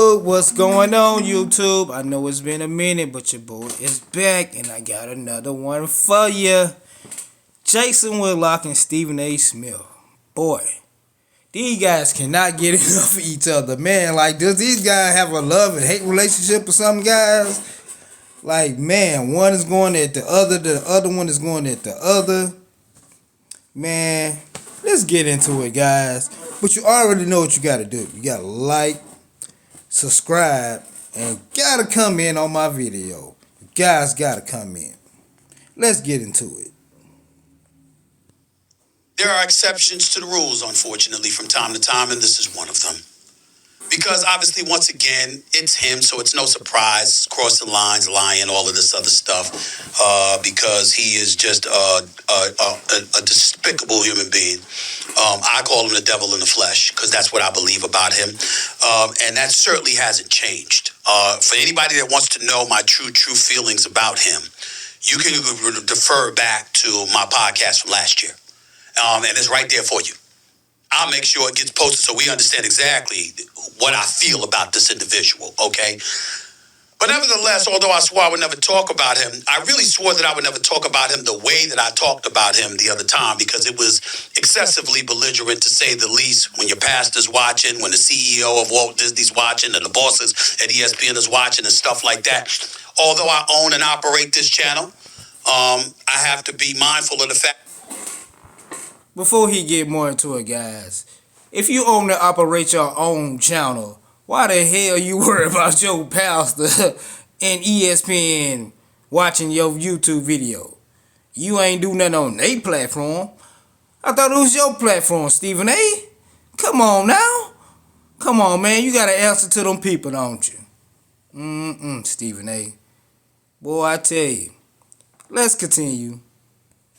Yo, what's going on, YouTube? I know it's been a minute, but your boy is back, and I got another one for you. Jason Whitlock and Stephen A. Smith. Boy, these guys cannot get enough of each other, man. Like, does these guys have a love and hate relationship with some guys? Like, man, one is going at the other one is going at the other. Man, let's get into it, guys. But you already know what you got to do. You got to like, subscribe, and gotta come in on my video. You guys gotta come in. Let's get into it. There are exceptions to the rules, unfortunately, from time to time, and this is one of them. Because obviously, once again, it's him, so it's no surprise, crossing lines, lying, all of this other stuff, because he is just a despicable human being. I call him the devil in the flesh, because that's what I believe about him, and that certainly hasn't changed. For anybody that wants to know my true feelings about him, you can defer back to my podcast from last year, and it's right there for you. I'll make sure it gets posted so we understand exactly what I feel about this individual, okay? But nevertheless, although I swore I would never talk about him, I really swore that I would never talk about him the way that I talked about him the other time, because it was excessively belligerent, to say the least, when your pastor's watching, when the CEO of Walt Disney's watching, and the bosses at ESPN is watching, and stuff like that. Although I own and operate this channel, I have to be mindful of the fact. Before he get more into it, guys, if you own and operate your own channel, why the hell you worry about your pastor and ESPN watching your YouTube video? You ain't do nothing on their platform. I thought it was your platform, Stephen A. Come on now. Come on, man. You got to answer to them people, don't you? Stephen A. Boy, I tell you. Let's continue.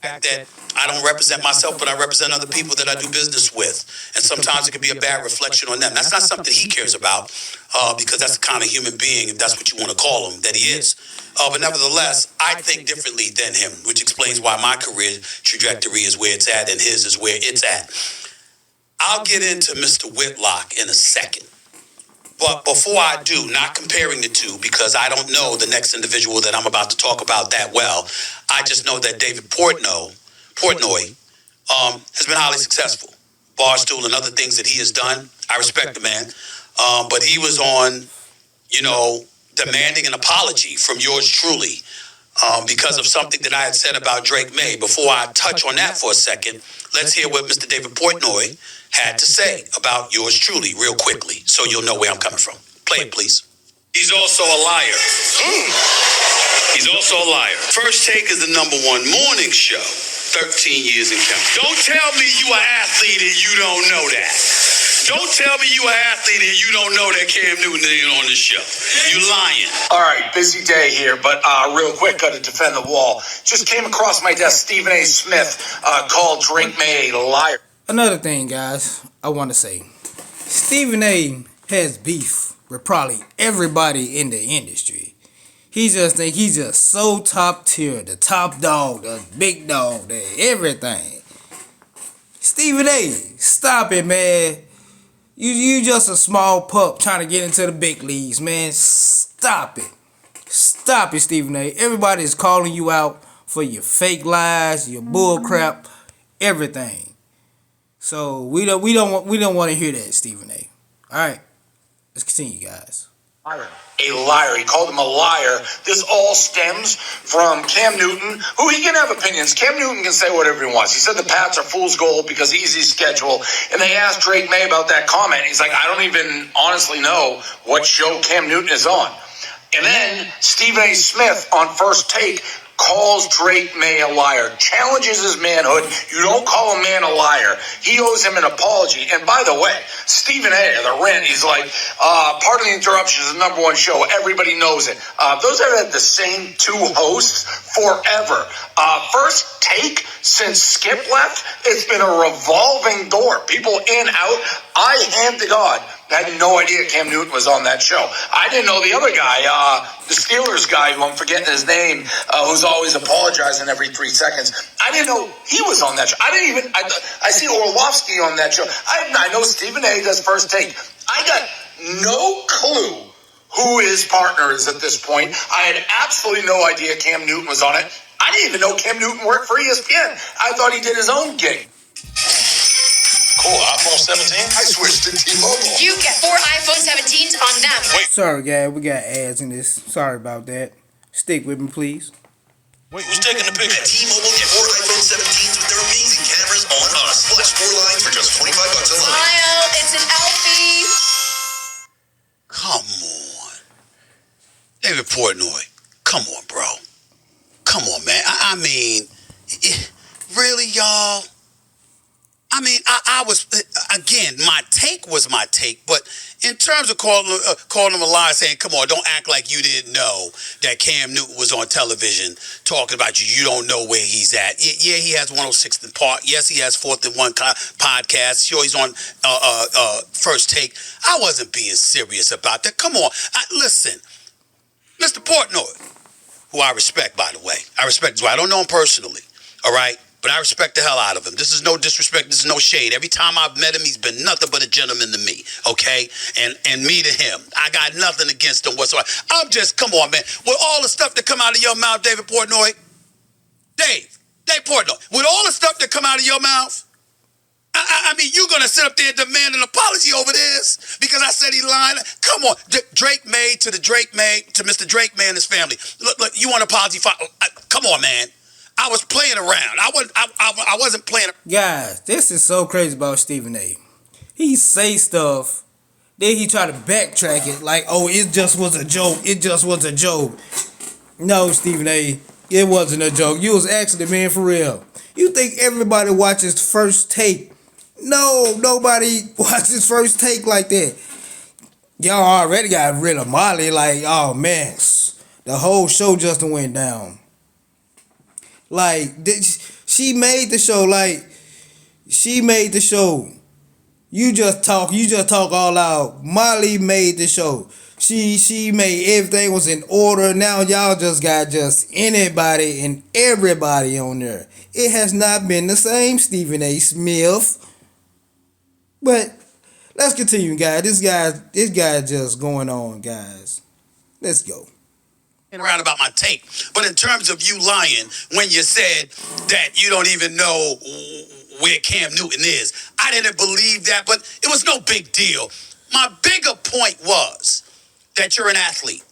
That I don't represent myself, but I represent other people that I do business with. And sometimes it can be a bad reflection on them. That's not something he cares about, because that's the kind of human being, if that's what you want to call him, that he is. But nevertheless, I think differently than him, which explains why my career trajectory is where it's at and his is where it's at. I'll get into Mr. Whitlock in a second. But before I do, not comparing the two, because I don't know the next individual that I'm about to talk about that well. I just know that David Portnoy has been highly successful. Barstool and other things that he has done, I respect the man. But he was on, demanding an apology from yours truly, because of something that I had said about Drake May. Before I touch on that for a second, let's hear what Mr. David Portnoy had to say about yours truly real quickly, so you'll know where I'm coming from. Play it, please. He's also a liar. He's also a liar. First Take is the #1 morning show. 13 years and counting. Don't tell me you an athlete and you don't know that. Don't tell me you an athlete and you don't know that Cam Newton ain't on the show. You lying. All right, busy day here, but real quick, got to defend the wall. Just came across my desk, Stephen A. Smith called Drake May a liar. Another thing, guys, I want to say. Stephen A. has beef with probably everybody in the industry. He just think he's just so top tier, the top dog, the big dog, the everything. Stephen A., stop it, man. You just a small pup trying to get into the big leagues, man. Stop it. Stop it, Stephen A. Everybody is calling you out for your fake lies, your bull crap, everything. So we don't want to hear that, Stephen A. All right, let's continue, guys. A liar. He called him a liar. This all stems from Cam Newton, who he can have opinions. Cam Newton can say whatever he wants. He said the Pats are fool's gold because easy schedule. And they asked Drake May about that comment. He's like, I don't even honestly know what show Cam Newton is on. And then Stephen A. Smith on First Take calls Drake May a liar, challenges his manhood. You don't call a man a liar. He owes him an apology. And by the way, Stephen A., the rent, he's like, pardon the interruption, is the #1 show. Everybody knows it. Those have had the same two hosts forever. First Take, since Skip left, it's been a revolving door. People in, out. I, hand to God, had no idea Cam Newton was on that show. I didn't know the other guy, the Steelers guy, who I'm forgetting his name, who's always apologizing every 3 seconds. I didn't know he was on that show. I see Orlovsky on that show. I know Stephen A. does First Take. I got no clue who his partner is at this point. I had absolutely no idea Cam Newton was on it. I didn't even know Cam Newton worked for ESPN. I thought he did his own gig. Cool, iPhone 17? I switched to T-Mobile. You get 4 iPhone 17s on them. Sorry, guys, we got ads in this. Sorry about that. Stick with me, please. Wait, who's taking the picture? At T-Mobile, get 4 iPhone 17s with their amazing cameras on us. Plus 4 lines for just $25 a line. Smile, it's an Elfie. Come on. David Portnoy, come on, bro. Come on, man. I mean, really, y'all? I mean, I was, again, my take was my take, but in terms of calling him a liar, saying, come on, don't act like you didn't know that Cam Newton was on television talking about you. You don't know where he's at. Yeah, he has 106th and Park. Yes, he has 4th and 1 podcast. Sure, he's on First Take. I wasn't being serious about that. Come on. Listen, Mr. Portnoy, who I respect, by the way. I respect his wife. I don't know him personally, all right? But I respect the hell out of him. This is no disrespect. This is no shade. Every time I've met him, he's been nothing but a gentleman to me, okay? And me to him. I got nothing against him whatsoever. I'm just, come on, man. With all the stuff that come out of your mouth, David Portnoy, Dave Portnoy, with all the stuff that come out of your mouth, I mean, you're going to sit up there and demand an apology over this because I said he lied? Come on. Drake made to Mr. Drake May and his family. Look, you want an apology? Come on, man. I was playing around. I wasn't playing. Guys, this is so crazy about Stephen A. He say stuff, then he try to backtrack it like, oh, it just was a joke. It just was a joke. No, Stephen A., it wasn't a joke. You was actually the man for real. You think everybody watches First Take? No, nobody watches First Take like that. Y'all already got rid of Molly. Like, oh man, the whole show just went down. Like, she made the show. Like, she made the show. You just talk all out. Molly made the show. She made everything was in order. Now y'all just got anybody and everybody on there. It has not been the same, Stephen A. Smith. But let's continue, guys. This guy just going on, guys. Let's go. Around about my take, but in terms of you lying when you said that you don't even know where Cam Newton is, I didn't believe that, but it was no big deal. My bigger point was that you're an athlete,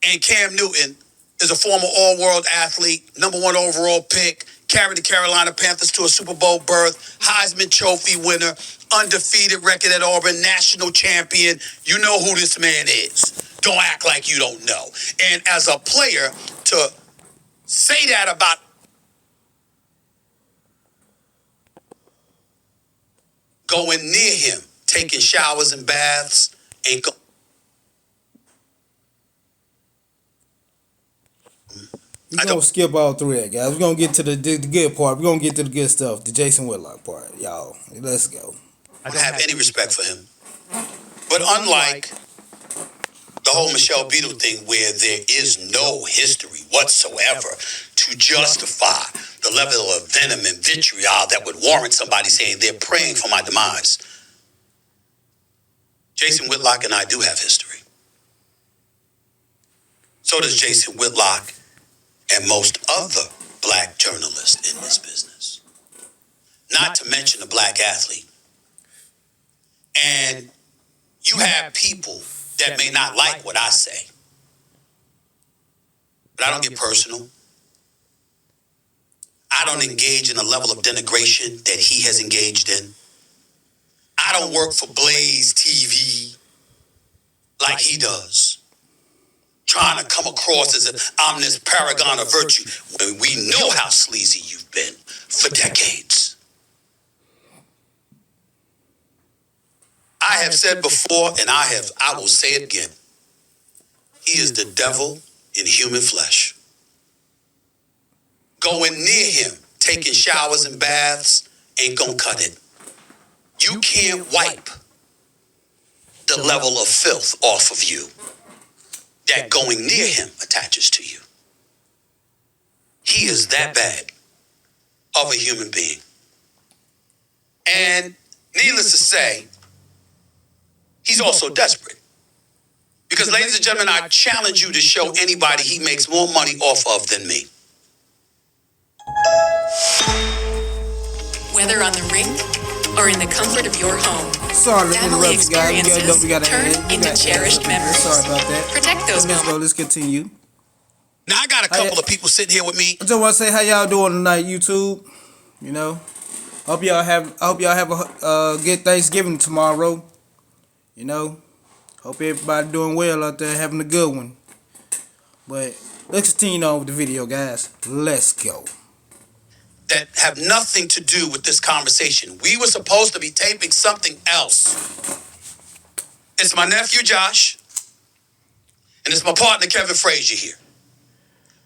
and Cam Newton is a former all-world athlete, #1 overall pick, carried the Carolina Panthers to a Super Bowl berth, Heisman Trophy winner, undefeated record at Auburn, national champion. You know who this man is. Don't act like you don't know. And as a player, to say that about going near him, taking showers and baths, ain't go. We're going to skip all through that, guys. We're going to get to the good part. We're going to get to the good stuff, the Jason Whitlock part. Y'all, let's go. I don't have any respect for him. But unlike the whole Michelle Beadle thing, where there is no history whatsoever to justify the level of venom and vitriol that would warrant somebody saying they're praying for my demise, Jason Whitlock and I do have history. So does Jason Whitlock and most other black journalists in this business. Not to mention a black athlete. And you have people that may not like what I say. But I don't get personal. I don't engage in a level of denigration that he has engaged in. I don't work for Blaze TV like he does, trying to come across as if I'm this paragon of virtue when we know how sleazy you've been for decades. I have said before, and I will say it again. He is the devil in human flesh. Going near him, taking showers and baths, ain't gonna cut it. You can't wipe the level of filth off of you that going near him attaches to you. He is that bad of a human being. And needless to say, he's also desperate. Because, ladies and gentlemen, I challenge you to show anybody he makes more money off of than me. Whether on the rink or in the comfort of your home, Sorry, family interrupt you guys. experiences We gotta turn end. into cherished memories. Sorry about that. Protect those Let's moments. go. Let's continue. Now, I got a couple of people sitting here with me. I just want to say how y'all doing tonight, YouTube. You know, I hope y'all have a good Thanksgiving tomorrow. You know, hope everybody doing well out there, having a good one. But let's continue on with the video, guys. Let's go. That have nothing to do with this conversation. We were supposed to be taping something else. It's my nephew Josh, and it's my partner Kevin Frazier here.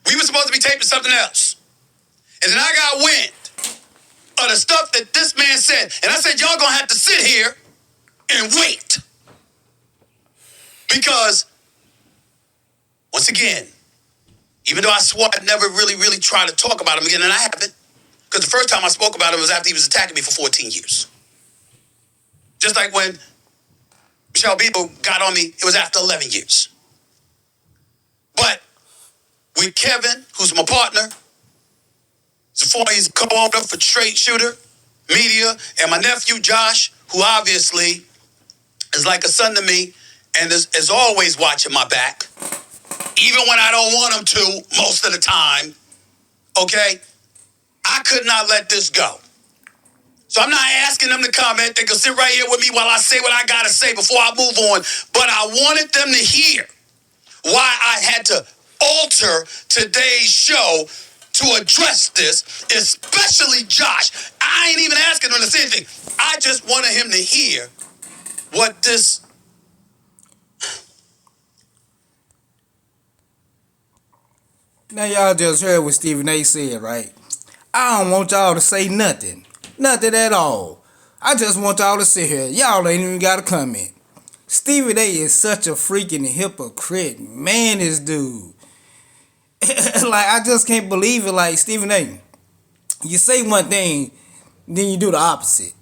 We were supposed to be taping something else. And then I got wind of the stuff that this man said. And I said, y'all gonna have to sit here and wait. Because, once again, even though I swore I'd never really try to talk about him again, and I haven't, because the first time I spoke about him was after he was attacking me for 14 years. Just like when Michelle Bieber got on me, it was after 11 years. But with Kevin, who's my partner, he's a co-owner for Straight Shooter Media, and my nephew Josh, who obviously is like a son to me and is always watching my back, even when I don't want him to most of the time, okay? I could not let this go. So I'm not asking them to comment. They can sit right here with me while I say what I gotta say before I move on. But I wanted them to hear why I had to alter today's show to address this, especially Josh. I ain't even asking him to say anything. I just wanted him to hear what this... Now y'all just heard what Stephen A said, right? I don't want y'all to say nothing. Nothing at all. I just want y'all to sit here. Y'all ain't even got to comment. Stephen A is such a freaking hypocrite. Man, this dude. Like, I just can't believe it. Like, Stephen A, you say one thing, then you do the opposite.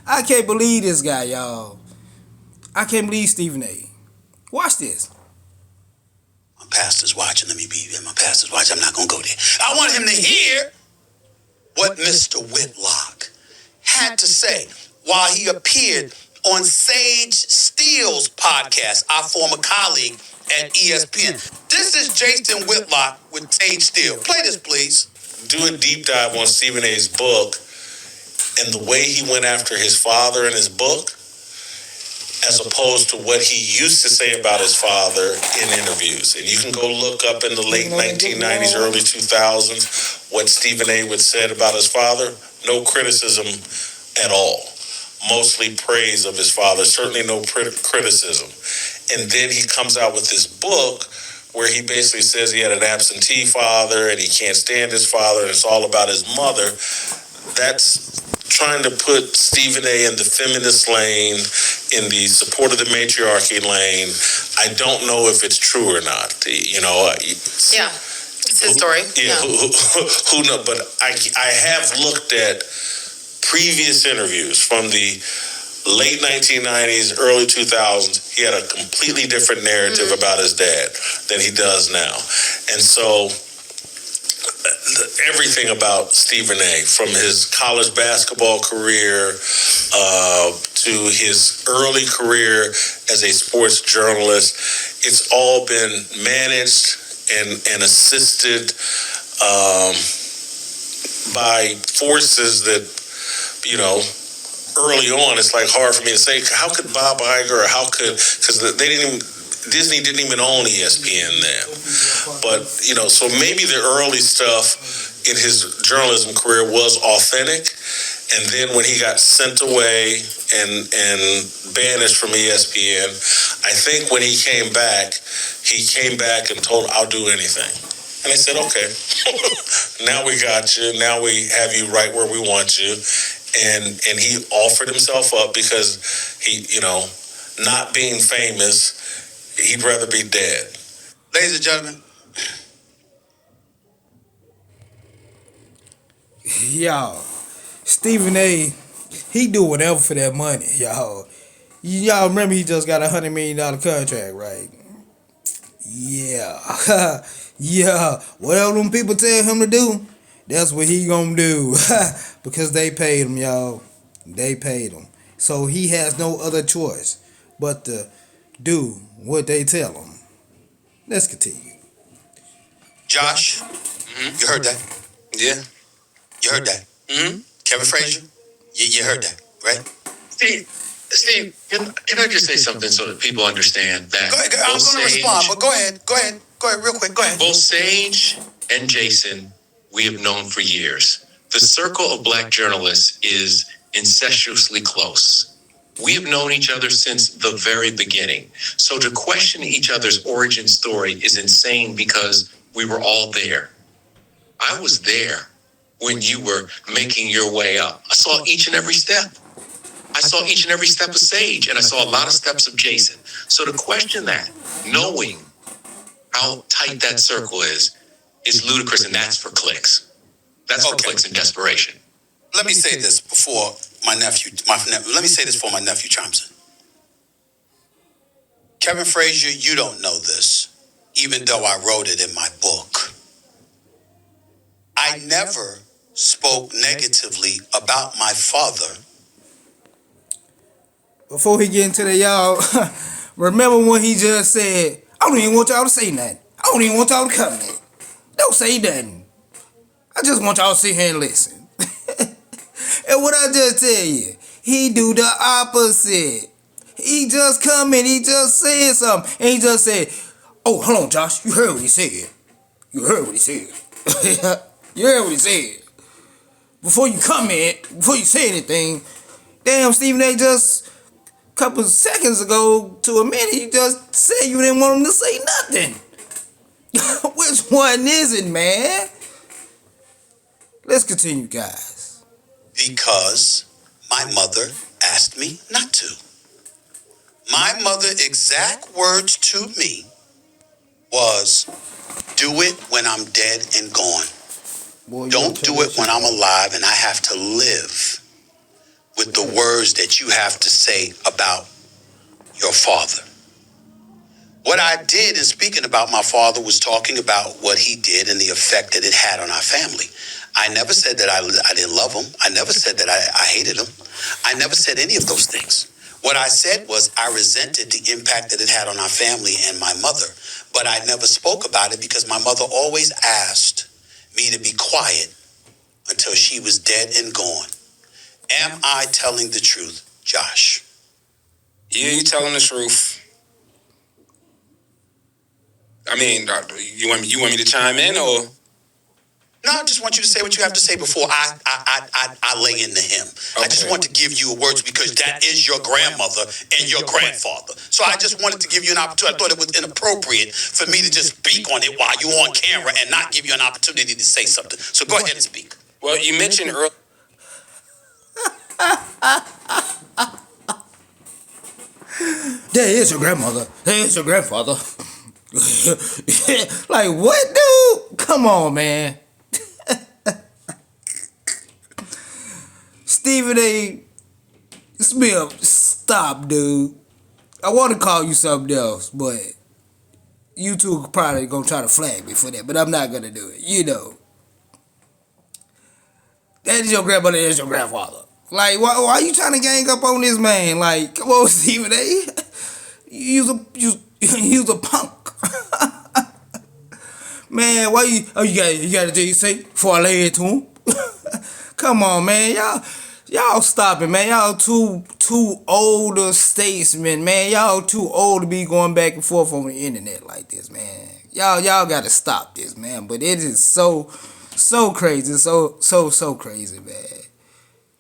I can't believe this guy, y'all. I can't believe Stephen A. Watch this. My pastor's watching. Let me be there. My pastor's watching. I'm not going to go there. I want him to hear what Mr. Whitlock had to say while he appeared on Sage Steele's podcast, our former colleague at ESPN. This is Jason Whitlock with Sage Steele. Play this, please. Do a deep dive on Stephen A's book and the way he went after his father in his book, as opposed to what he used to say about his father in interviews. And you can go look up in the late 1990s, early 2000s, what Stephen A would said about his father. No criticism at all. Mostly praise of his father, certainly no criticism. And then he comes out with this book where he basically says he had an absentee father and he can't stand his father and it's all about his mother. That's trying to put Stephen A in the feminist lane, in the support of the matriarchy lane. I don't know if it's true or not. You know, Yeah, it's his story. Yeah, who knows? But I have looked at previous interviews from the late 1990s, early 2000s. He had a completely different narrative about his dad than he does now. And so everything about Stephen A, from his college basketball career to his early career as a sports journalist, it's all been managed and assisted by forces that, you know, early on, it's like hard for me to say, how could Bob Iger, or how could, because Disney didn't even own ESPN then. But, you know, so maybe the early stuff in his journalism career was authentic. And then when he got sent away and banished from ESPN, I think when he came back and told, I'll do anything. And I said, okay, now we got you. Now we have you right where we want you. And he offered himself up because he, you know, not being famous, he'd rather be dead. Ladies and gentlemen. Y'all, Stephen A, he do whatever for that money, y'all. Y'all remember he just got $100 million contract, right? Yeah. Yeah. Whatever them people tell him to do, that's what he gonna do. Because they paid him, y'all. They paid him. So he has no other choice but to do what they tell him. Let's continue. Josh, you heard that? Yeah. You heard that? Mm-hmm. Kevin Frazier, you heard that, right? Steve, can I just say something so that people understand that? Go ahead. I'm going to respond, but go ahead, real quick. Go ahead. Both Sage and Jason, we have known for years. The circle of black journalists is incestuously close. We have known each other since the very beginning. So to question each other's origin story is insane because we were all there. I was there when you were making your way up. I saw each and every step. I saw each and every step of Sage, and I saw a lot of steps of Jason. So to question that, knowing how tight that circle is ludicrous, and that's for clicks. That's for clicks and desperation. Let me say this before my nephew chimes in. Kevin Frazier, you don't know this, even though I wrote it in my book. I never spoke negatively about my father. Before he get into that, y'all, remember when he just said, I don't even want y'all to say nothing. I don't even want y'all to comment. Don't say nothing. I just want y'all to sit here and listen. And what I just tell you, he do the opposite. He just come in, he just said something, and he just said, oh, hold on, Josh, you heard what he said. You heard what he said. You heard what he said. Before you comment, before you say anything, damn, Stephen A. just a couple of seconds ago to a minute, you just said you didn't want him to say nothing. Which one is it, man? Let's continue, guys. Because my mother asked me not to. My mother exact words to me was, do it when I'm dead and gone. Boy, Don't do it when I'm alive and I have to live with the words that you have to say about your father. What I did in speaking about my father was talking about what he did and the effect that it had on our family. I never said that I didn't love him. I never said that I hated him. I never said any of those things. What I said was I resented the impact that it had on our family and my mother, but I never spoke about it because my mother always asked me to be quiet until she was dead and gone. Am I telling the truth, Josh? Yeah, you telling the truth. I mean, you want me to chime in or? No, I just want you to say what you have to say before I lay into him. Okay. I just want to give you words because that is your grandmother and your grandfather. So I just wanted to give you an opportunity. I thought it was inappropriate for me to just speak on it while you're on camera and not give you an opportunity to say something. So go ahead and speak. Well, you mentioned earlier. There is your grandmother. There is your grandfather. Like, what, dude? Come on, man. Stephen A. Smith, stop, dude. I want to call you something else, but YouTube probably gonna try to flag me for that, but I'm not gonna do it. You know. That is your grandmother, that is your grandfather. Like, why are you trying to gang up on this man? Like, come on, Stephen A. You's a punk. Man, why you got to say before I lay it to him? Come on, man. Y'all stop it, man. Y'all too older statesmen, man. Y'all too old to be going back and forth on the internet like this, man. Y'all gotta stop this, man. But it is so crazy, so crazy, man.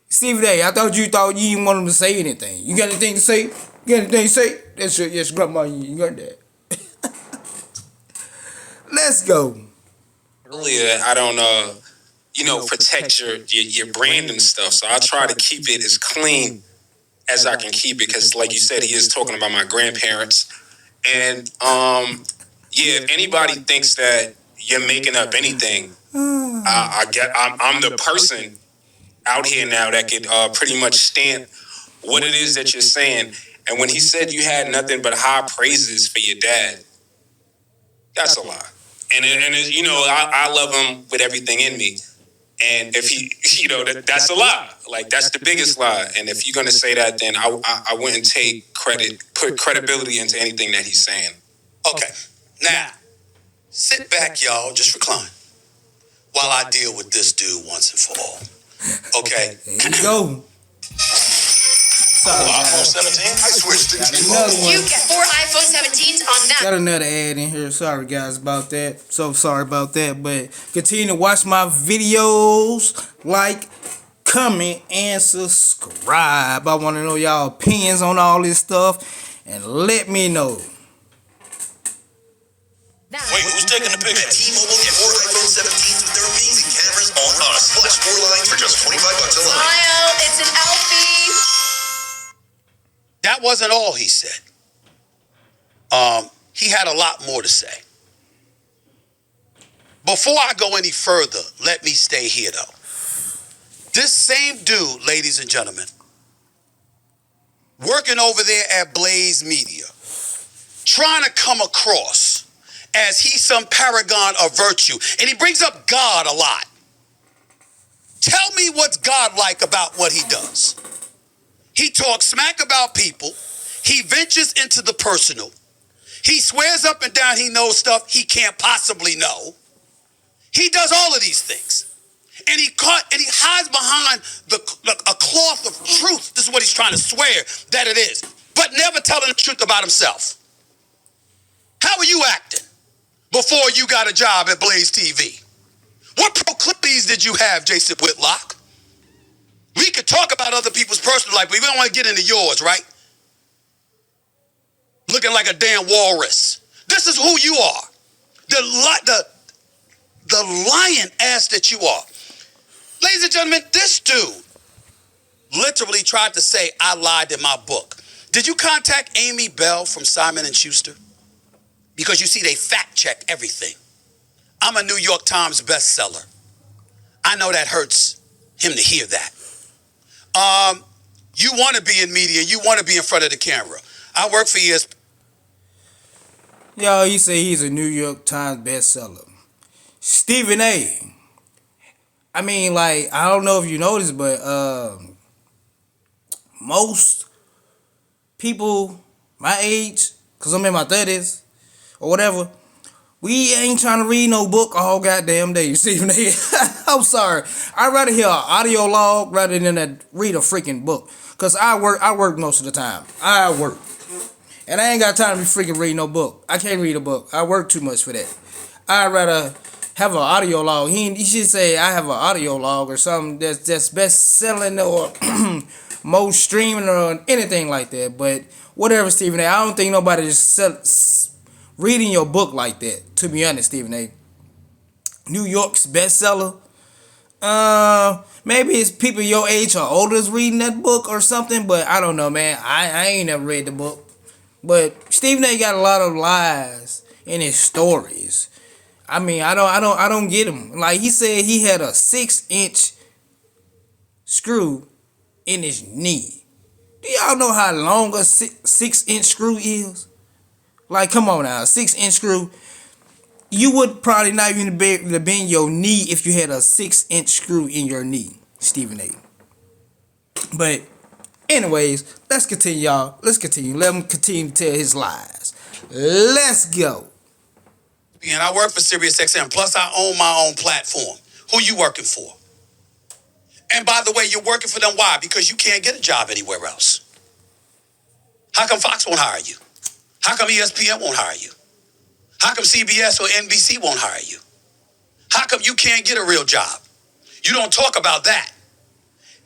Stephen A., I thought you didn't want him to say anything. You got anything to say? You got anything to say? That's your grandma. You got that. Let's go. Earlier, I don't protect your brand and stuff. So I try to keep it as clean as I can keep it because, like you said, he is talking about my grandparents. And if anybody thinks that you're making up anything, I'm the person out here now that could pretty much stamp what it is that you're saying. And when he said you had nothing but high praises for your dad, that's a lie. And you know, I love him with everything in me. And if he, you know, that's a lie. Like, that's the biggest lie. And if you're going to say that, then I wouldn't put credibility into anything that he's saying. Okay, now, sit back, y'all, just recline, while I deal with this dude once and for all. Okay? There you go. Sorry, iPhone guys. 17? I switched to Another You one. get 4 iPhone 17s on them. Got another ad in here. Sorry, guys, about that. So sorry about that. But continue to watch my videos. Like, comment, and subscribe. I want to know y'all opinions on all this stuff. And let me know. Wait, who's taking the picture? At T-Mobile, get 4 iPhone 17s with their amazing cameras on us. Plus 4 lines for just $25 a line. Smile, it's an Alfie. That wasn't all he said. He had a lot more to say. Before I go any further, let me stay here, though. This same dude, ladies and gentlemen, working over there at Blaze Media, trying to come across as he's some paragon of virtue. And he brings up God a lot. Tell me what's God like about what he does. He talks smack about people. He ventures into the personal. He swears up and down he knows stuff he can't possibly know. He does all of these things. And he hides behind a cloth of truth. This is what he's trying to swear that it is. But never telling the truth about himself. How are you acting before you got a job at Blaze TV? What proclivities did you have, Jason Whitlock? We could talk about other people's personal life, but we don't want to get into yours, right? Looking like a damn walrus. This is who you are. The lion ass that you are. Ladies and gentlemen, this dude literally tried to say I lied in my book. Did you contact Amy Bell from Simon & Schuster? Because you see, they fact check everything. I'm a New York Times bestseller. I know that hurts him to hear that. You want to be in media. You want to be in front of the camera. I work for ESPN. Yo, you say he's a New York Times bestseller. Stephen A. I mean, like, I don't know if you noticed, but most people my age, because I'm in my 30s or whatever, we ain't trying to read no book all goddamn day, Stephen A. I'm sorry. I'd rather hear an audio log rather than read a freaking book. Because I work most of the time. I work. And I ain't got time to be freaking reading no book. I can't read a book. I work too much for that. I'd rather have an audio log. He should say I have an audio log or something that's best selling or most streaming or anything like that. But whatever, Stephen A. I don't think nobody is reading your book like that, to be honest, Stephen A. New York's bestseller. Maybe it's people your age or older is reading that book or something, but I don't know, man. I ain't never read the book. But Stephen A. got a lot of lies in his stories. I mean, I don't get him. Like, he said he had a 6-inch screw in his knee. Do y'all know how long a 6-inch screw is? Like, come on now, a 6-inch screw. You would probably not even be able to bend your knee if you had a 6-inch screw in your knee, Stephen A. But anyways, let's continue, y'all. Let's continue. Let him continue to tell his lies. Let's go. And I work for SiriusXM. Plus, I own my own platform. Who you working for? And by the way, you're working for them. Why? Because you can't get a job anywhere else. How come Fox won't hire you? How come ESPN won't hire you? How come CBS or NBC won't hire you? How come you can't get a real job? You don't talk about that.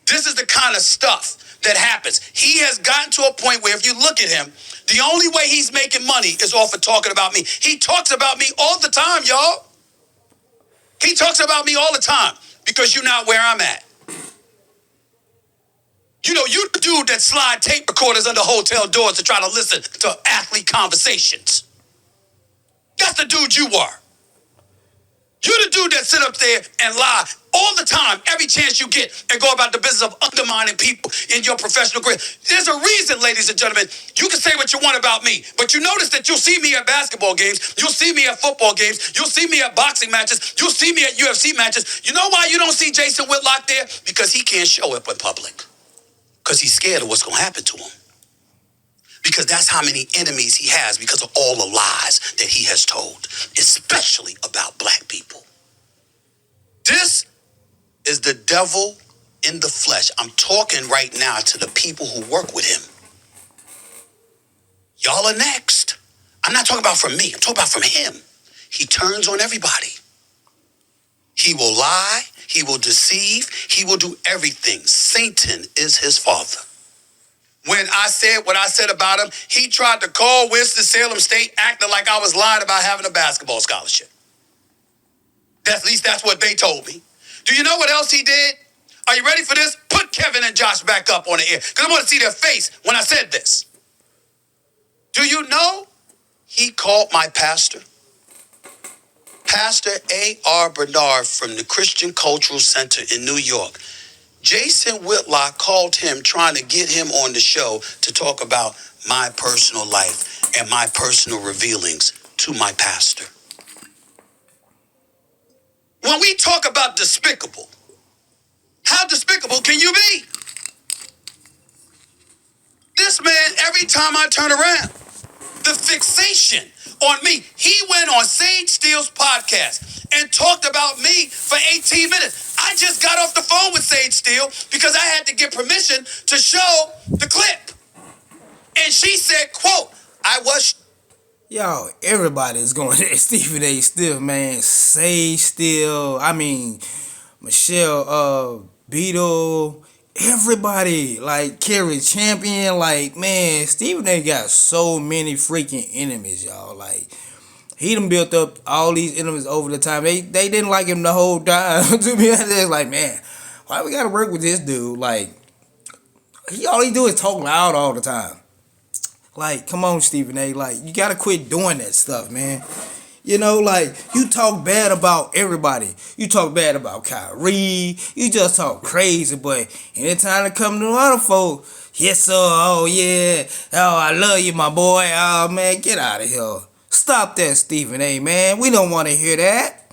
This is the kind of stuff that happens. He has gotten to a point where if you look at him, the only way he's making money is off of talking about me. He talks about me all the time, y'all. He talks about me all the time because you're not where I'm at. You know, you the dude that slide tape recorders under hotel doors to try to listen to athlete conversations. That's the dude you are. You're the dude that sit up there and lie all the time, every chance you get, and go about the business of undermining people in your professional career. There's a reason, ladies and gentlemen. You can say what you want about me, but you notice that you'll see me at basketball games, you'll see me at football games, you'll see me at boxing matches, you'll see me at UFC matches. You know why you don't see Jason Whitlock there? Because he can't show up in public. Because he's scared of what's going to happen to him. Because that's how many enemies he has because of all the lies that he has told, especially about black people. This is the devil in the flesh. I'm talking right now to the people who work with him. Y'all are next. I'm not talking about from me. I'm talking about from him. He turns on everybody. He will lie. He will deceive. He will do everything. Satan is his father. When I said what I said about him, he tried to call Winston-Salem State acting like I was lying about having a basketball scholarship. At least that's what they told me. Do you know what else he did? Are you ready for this? Put Kevin and Josh back up on the air because I want to see their face when I said this. Do you know he called my pastor? Pastor A.R. Bernard from the Christian Cultural Center in New York. Jason Whitlock called him trying to get him on the show to talk about my personal life and my personal revealings to my pastor. When we talk about despicable, how despicable can you be? This man, every time I turn around, the fixation on me. He went on Sage Steele's podcast and talked about me for 18 minutes. I just got off the phone with Sage Steele because I had to get permission to show the clip. And she said, quote, I was... Yo, everybody's going at Stephen A. Steele, man. Sage Steele, I mean, Michelle Beadle, everybody, like Kerry Champion, like, man, Stephen A. got so many freaking enemies, y'all. Like, he done built up all these enemies over the time. They didn't like him the whole time. To be honest, it's like, man, why we gotta work with this dude? Like, all he do is talk loud all the time. Like, come on, Stephen A. Like, you gotta quit doing that stuff, man. You know, like, you talk bad about everybody. You talk bad about Kyrie. You just talk crazy, but anytime it come to other folk, yes, sir, oh, yeah, oh, I love you, my boy. Oh, man, get out of here. Stop that, Stephen A., man. We don't want to hear that.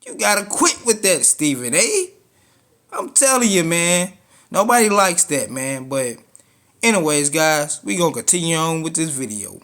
You gotta quit with that, Stephen A. I'm telling you, man. Nobody likes that, man. But anyways, guys, we gonna continue on with this video.